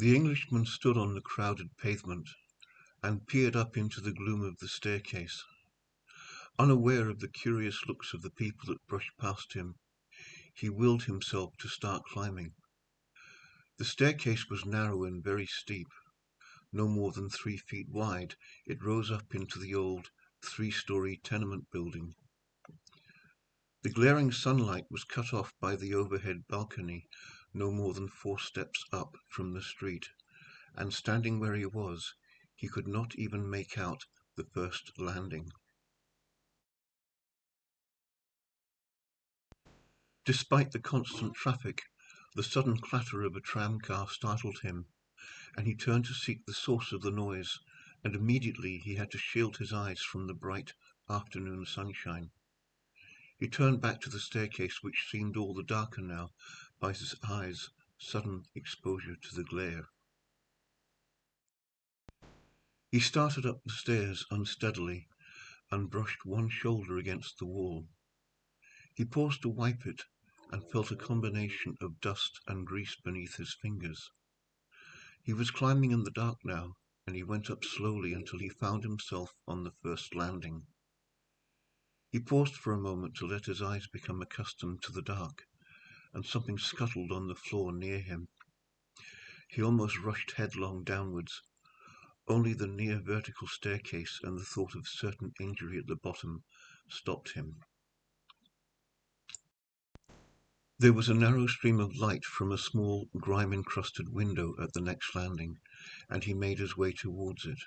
The Englishman stood on the crowded pavement and peered up into the gloom of the staircase. Unaware of the curious looks of the people that brushed past him, he willed himself to start climbing. The staircase was narrow and very steep. No more than 3 feet wide, it rose up into the old 3-story tenement building. The glaring sunlight was cut off by the overhead balcony, no more than 4 steps up from the street, and standing where he was, he could not even make out the first landing. Despite the constant traffic, the sudden clatter of a tram-car startled him, and he turned to seek the source of the noise, and immediately he had to shield his eyes from the bright afternoon sunshine. He turned back to the staircase, which seemed all the darker now by his eyes' sudden exposure to the glare. He started up the stairs unsteadily and brushed one shoulder against the wall. He paused to wipe it and felt a combination of dust and grease beneath his fingers. He was climbing in the dark now, and he went up slowly until he found himself on the first landing. He paused for a moment to let his eyes become accustomed to the dark, and something scuttled on the floor near him. He almost rushed headlong downwards. Only the near vertical staircase and the thought of certain injury at the bottom stopped him. There was a narrow stream of light from a small, grime-encrusted window at the next landing, and he made his way towards it.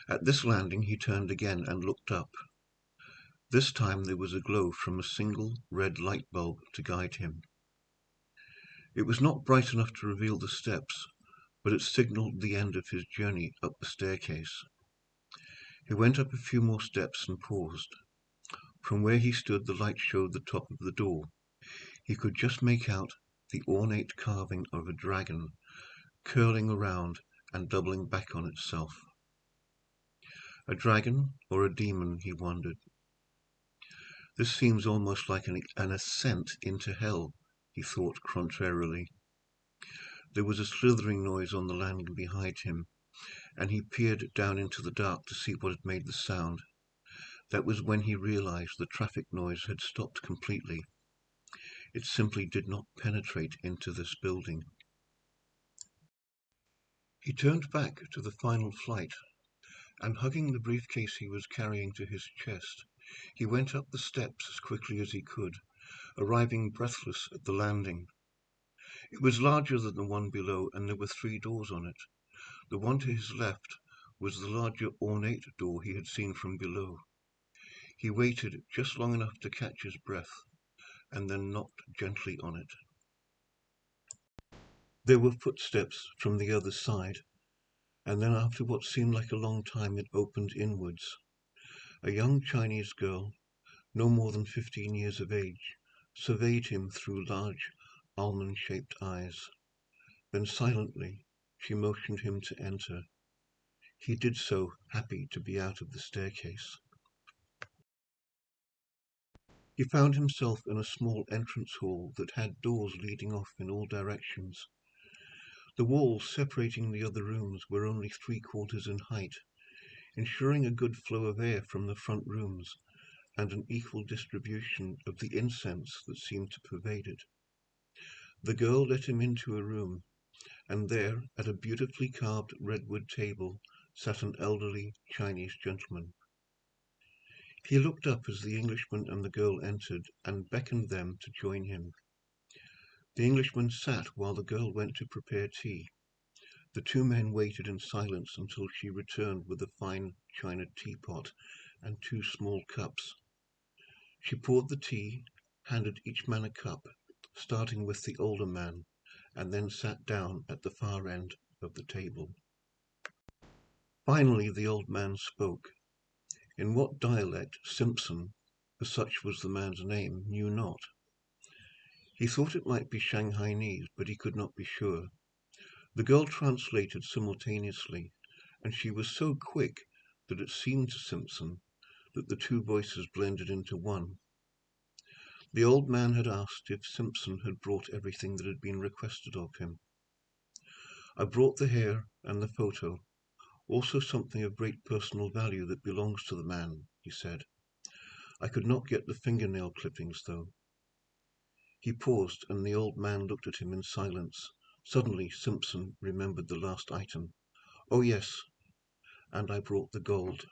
At this landing he turned again and looked up. This time there was a glow from a single red light bulb to guide him. It was not bright enough to reveal the steps, but it signalled the end of his journey up the staircase. He went up a few more steps and paused. From where he stood the light showed the top of the door. He could just make out the ornate carving of a dragon, curling around and doubling back on itself. A dragon or a demon, he wondered. This seems almost like an ascent into hell, he thought contrarily. There was a slithering noise on the landing behind him, and he peered down into the dark to see what had made the sound. That was when he realized the traffic noise had stopped completely. It simply did not penetrate into this building. He turned back to the final flight, and hugging the briefcase he was carrying to his chest, he went up the steps as quickly as he could, arriving breathless at the landing. It was larger than the one below, and there were 3 doors on it. The one to his left was the larger ornate door he had seen from below. He waited just long enough to catch his breath, and then knocked gently on it. There were footsteps from the other side, and then after what seemed like a long time it opened inwards. A young Chinese girl, no more than 15 years of age, surveyed him through large almond-shaped eyes. Then silently she motioned him to enter. He did so, happy to be out of the staircase. He found himself in a small entrance hall that had doors leading off in all directions. The walls separating the other rooms were only 3/4 in height, ensuring a good flow of air from the front rooms and an equal distribution of the incense that seemed to pervade it. The girl let him into a room, and there, at a beautifully carved redwood table, sat an elderly Chinese gentleman. He looked up as the Englishman and the girl entered, and beckoned them to join him. The Englishman sat while the girl went to prepare tea. The 2 men waited in silence until she returned with a fine china teapot and 2 small cups. She poured the tea, handed each man a cup, starting with the older man, and then sat down at the far end of the table. Finally the old man spoke. In what dialect Simpson, for such was the man's name, knew not. He thought it might be Shanghainese, but he could not be sure. The girl translated simultaneously, and she was so quick that it seemed to Simpson that the 2 voices blended into one. The old man had asked if Simpson had brought everything that had been requested of him. "I brought the hair and the photo, also something of great personal value that belongs to the man," he said. "I could not get the fingernail clippings, though." He paused, and the old man looked at him in silence. Suddenly Simpson remembered the last item. "Oh, yes, and I brought the gold."